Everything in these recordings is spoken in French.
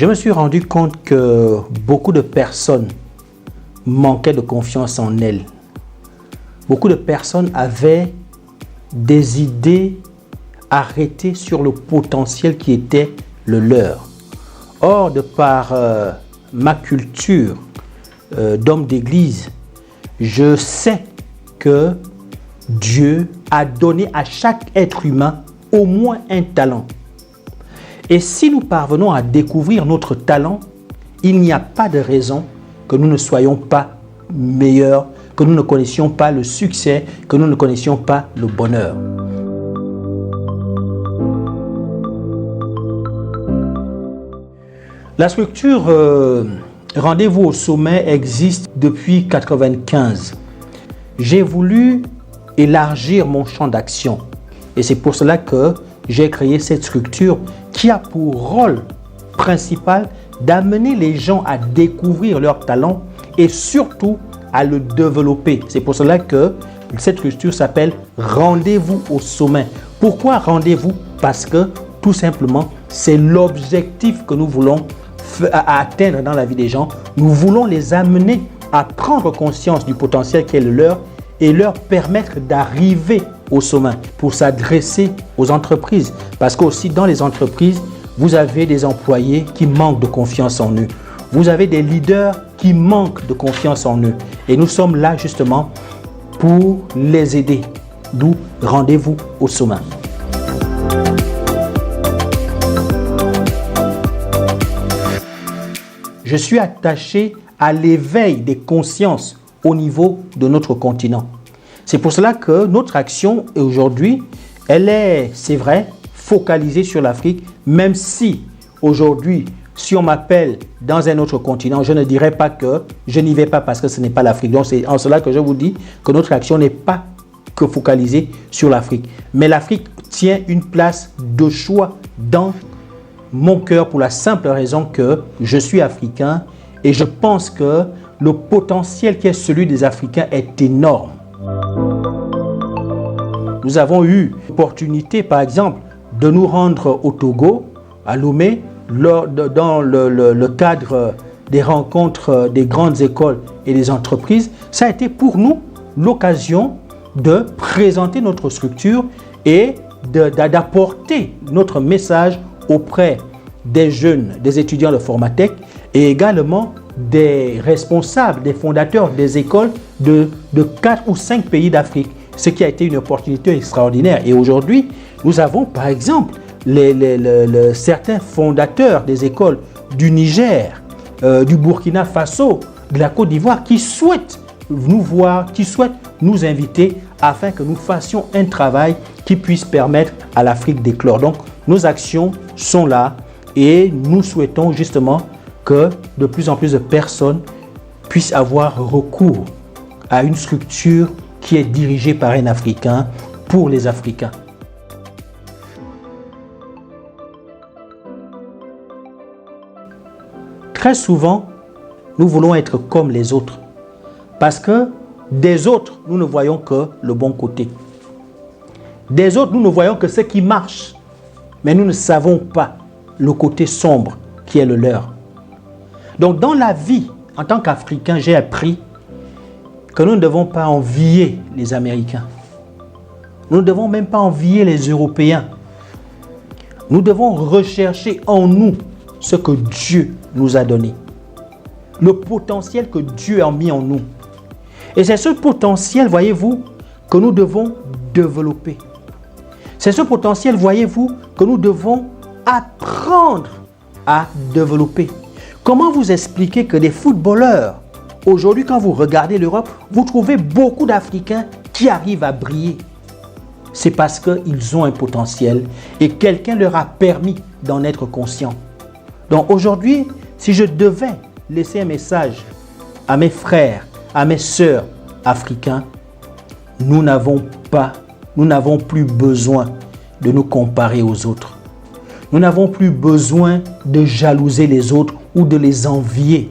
Je me suis rendu compte que beaucoup de personnes manquaient de confiance en elles. Beaucoup de personnes avaient des idées arrêtées sur le potentiel qui était le leur. Or, de par ma culture d'homme d'église, je sais que Dieu a donné à chaque être humain au moins un talent. Et si nous parvenons à découvrir notre talent, il n'y a pas de raison que nous ne soyons pas meilleurs, que nous ne connaissions pas le succès, que nous ne connaissions pas le bonheur. La structure Rendez-vous au sommet existe depuis 1995. J'ai voulu élargir mon champ d'action et c'est pour cela que j'ai créé cette structure qui a pour rôle principal d'amener les gens à découvrir leur talent et surtout à le développer. C'est pour cela que cette structure s'appelle Rendez-vous au sommet. Pourquoi rendez-vous? Parce que tout simplement, c'est l'objectif que nous voulons atteindre dans la vie des gens. Nous voulons les amener à prendre conscience du potentiel qui est le leur et leur permettre d'arriver au sommet pour s'adresser aux entreprises. Parce qu'aussi dans les entreprises, vous avez des employés qui manquent de confiance en eux. Vous avez des leaders qui manquent de confiance en eux. Et nous sommes là justement pour les aider. D'où Rendez-vous au sommet. Je suis attaché à l'éveil des consciences au niveau de notre continent. C'est pour cela que notre action aujourd'hui, elle est, c'est vrai, focalisée sur l'Afrique, même si aujourd'hui, si on m'appelle dans un autre continent, je ne dirais pas que je n'y vais pas parce que ce n'est pas l'Afrique. Donc c'est en cela que je vous dis que notre action n'est pas que focalisée sur l'Afrique. Mais l'Afrique tient une place de choix dans mon cœur pour la simple raison que je suis africain et je pense que le potentiel qui est celui des Africains est énorme. Nous avons eu l'opportunité, par exemple, de nous rendre au Togo, à Lomé, dans le cadre des rencontres des grandes écoles et des entreprises. Ça a été pour nous l'occasion de présenter notre structure et d'apporter notre message auprès des jeunes, des étudiants de Formatec et également des responsables, des fondateurs des écoles de 4 ou 5 pays d'Afrique, ce qui a été une opportunité extraordinaire. Et aujourd'hui, nous avons par exemple certains fondateurs des écoles du Niger, du Burkina Faso, de la Côte d'Ivoire qui souhaitent nous voir, qui souhaitent nous inviter afin que nous fassions un travail qui puisse permettre à l'Afrique d'éclore. Donc, nos actions sont là et nous souhaitons justement que de plus en plus de personnes puissent avoir recours à une structure qui est dirigée par un Africain pour les Africains. Très souvent, nous voulons être comme les autres parce que des autres, nous ne voyons que le bon côté. Des autres, nous ne voyons que ce qui marche, mais nous ne savons pas le côté sombre qui est le leur. Donc dans la vie, en tant qu'Africain, j'ai appris que nous ne devons pas envier les Américains. Nous ne devons même pas envier les Européens. Nous devons rechercher en nous ce que Dieu nous a donné. Le potentiel que Dieu a mis en nous. Et c'est ce potentiel, voyez-vous, que nous devons développer. C'est ce potentiel, voyez-vous, que nous devons apprendre à développer. Comment vous expliquer que des footballeurs, aujourd'hui quand vous regardez l'Europe, vous trouvez beaucoup d'Africains qui arrivent à briller? C'est parce qu'ils ont un potentiel et quelqu'un leur a permis d'en être conscient. Donc aujourd'hui, si je devais laisser un message à mes frères, à mes sœurs africains, nous n'avons plus besoin de nous comparer aux autres. Nous n'avons plus besoin de jalouser les autres ou de les envier.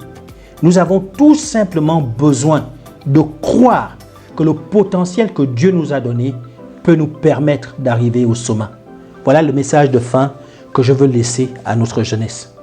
Nous avons tout simplement besoin de croire que le potentiel que Dieu nous a donné peut nous permettre d'arriver au sommet. Voilà le message de fin que je veux laisser à notre jeunesse.